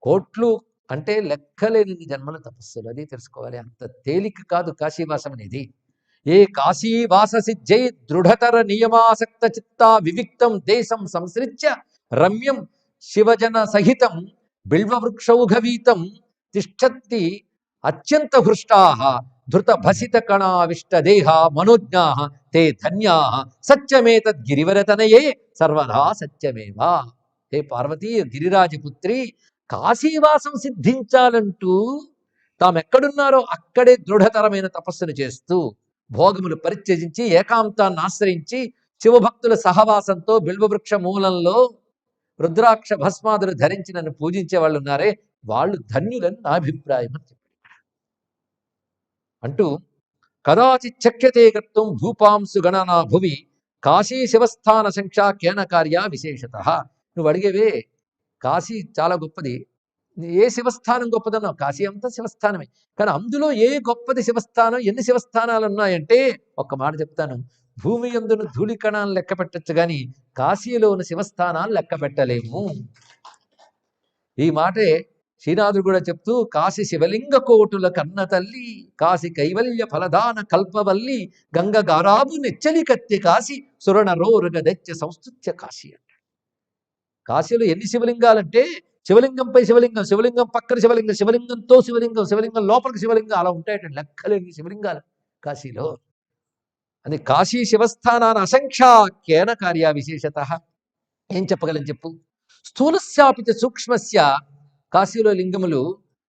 కోట్లు అంటే లెక్కలేని జన్మల తపస్సులు, అది తెలుసుకోవాలి. అంత తేలిక కాదు కాశీవాసం అనేది. ఏ కాశీవాస సిద్ధై దృఢతర నియమాసక్త చిత్తా వివిక్తం దేశం సంసృత్య రమ్యం శివజన సహితం బిల్వవృక్షౌఘవీతం తిష్టత్తి అత్యంత హృష్టా ధృత భసిత కణావిష్ట దేహ మనోజ్ఞా తే ధన్యా సత్యమేతద్గిరివరతనయే సర్వదా సత్యమేవా. హే పార్వతీ గిరిరాజపుత్రి, కాశీవాసం సిద్ధించాలంటూ తామెక్కడున్నారో అక్కడే దృఢతరమైన తపస్సును చేస్తూ భోగములు పరిత్యజించి ఏకాంతాన్ని ఆశ్రయించి శివభక్తుల సహవాసంతో బిల్వవృక్ష మూలంలో రుద్రాక్ష భస్మాదులు ధరించి నన్ను పూజించే వాళ్ళు ఉన్నారే, వాళ్ళు ధన్యులని నా అభిప్రాయం అని చెప్పాడు. అంటూ కదాచిచ్చక్యతే కర్తం భూపాంసు గణనా భువి కాశీ శివస్థాన సంఖ్యా కేన కార్య విశేషత. నువ్వు అడిగేవే కాశీ చాలా గొప్పది, ఏ శివస్థానం గొప్పదన్నావు? కాశీ అంతా శివస్థానమే, కానీ అందులో ఏ గొప్పది శివస్థానం, ఎన్ని శివస్థానాలు ఉన్నాయంటే ఒక్క మాట చెప్తాను, భూమి యందున ధూళికణాలు లెక్క పెట్టచ్చు కానీ కాశీలో ఉన్న శివస్థానాలు లెక్క పెట్టలేము. ఈ మాటే శ్రీనాథుడు కూడా చెప్తూ, కాశీ శివలింగ కోటుల కన్న తల్లి కాశీ కైవల్య ఫలదాన కల్పవల్లి గంగ గారాబు నెచ్చలి కత్తి కాశీ సురణ రోరుగ దెచ్చ సంస్తుత్య కాశీ అంట. కాశీలో ఎన్ని శివలింగాలంటే శివలింగంపై శివలింగం, శివలింగం పక్కన శివలింగం, శివలింగంతో శివలింగం, శివలింగం లోపలికి శివలింగం, అలా ఉంటాయట లెక్కలేని శివలింగాలు కాశీలో. అది కాశీ శివస్థానాన్ని అసంఖ్యాకేన కార్య విశేషత. ఏం చెప్పగలని చెప్పు. స్థూలస్యాపిత సూక్ష్మస్య, కాశీలో లింగములు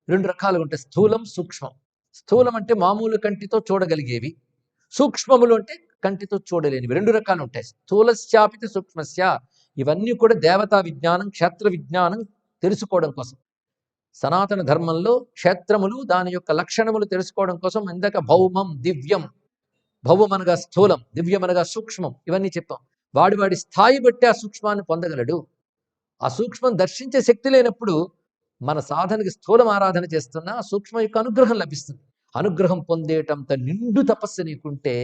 రెండు రకాలుగా ఉంటాయి, స్థూలం సూక్ష్మం. స్థూలం అంటే మామూలు కంటితో చూడగలిగేవి, సూక్ష్మములు అంటే కంటితో చూడలేనివి, రెండు రకాలు ఉంటాయి. స్థూలస్యాపిత సూక్ష్మస్య, ఇవన్నీ కూడా దేవతా విజ్ఞానం క్షేత్ర విజ్ఞానం తెలుసుకోవడం కోసం. సనాతన ధర్మంలో క్షేత్రములు దాని యొక్క లక్షణములు తెలుసుకోవడం కోసం ఇందాక భౌమం దివ్యం, భౌమం అనగా స్థూలం, దివ్యం అనగా సూక్ష్మం, ఇవన్నీ చెప్పాం. వాడి స్థాయి బట్టి ఆ సూక్ష్మాన్ని పొందగలడు. ఆ సూక్ష్మం దర్శించే శక్తి లేనప్పుడు మన సాధనకి స్థూలం ఆరాధన చేస్తున్నా ఆ సూక్ష్మం యొక్క అనుగ్రహం లభిస్తుంది. అనుగ్రహం పొందేటంత నిండు తపస్సు నీకుంటే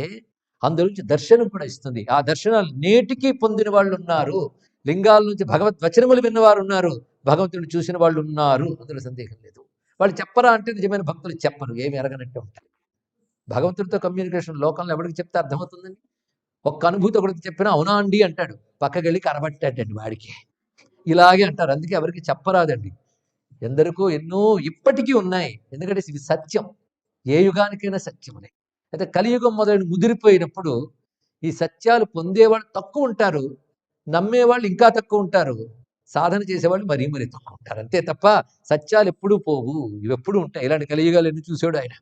అందులోంచి దర్శనం కూడా ఇస్తుంది. ఆ దర్శనాలు నేటికి పొందిన వాళ్ళు ఉన్నారు, లింగాల నుంచి భగవద్ వచనములు విన్నవారు ఉన్నారు, భగవంతుడిని చూసిన వాళ్ళు ఉన్నారు, అందులో సందేహం లేదు. వాళ్ళు చెప్పరా అంటే నిజమైన భక్తులు చెప్పరు, ఏమి ఎరగనట్టే ఉంటారు. భగవంతుడితో కమ్యూనికేషన్ లోకంలో ఎవరికి చెప్తే అర్థమవుతుందండి? ఒక్క అనుభూతి ఒకరికి చెప్పినా అవునా అండి అంటాడు, పక్కకెళ్ళి కనబట్టాడండి వాడికి, ఇలాగే అంటారు. అందుకే ఎవరికి చెప్పరాదండి. ఎందరికో ఎన్నో ఇప్పటికీ ఉన్నాయి, ఎందుకంటే ఇది సత్యం, ఏ యుగానికైనా సత్యమనే. అయితే కలియుగం మొదలైన ముదిరిపోయినప్పుడు ఈ సత్యాలు పొందేవాళ్ళు తక్కువ ఉంటారు, నమ్మేవాళ్ళు ఇంకా తక్కువ ఉంటారు, సాధన చేసేవాళ్ళు మరీ తక్కువ ఉంటారు. అంతే తప్ప సత్యాలు ఎప్పుడూ పోవు, ఇవి ఎప్పుడూ ఉంటాయి. ఇలాంటి కలియుగాలు ఎన్ని చూసాడు ఆయన.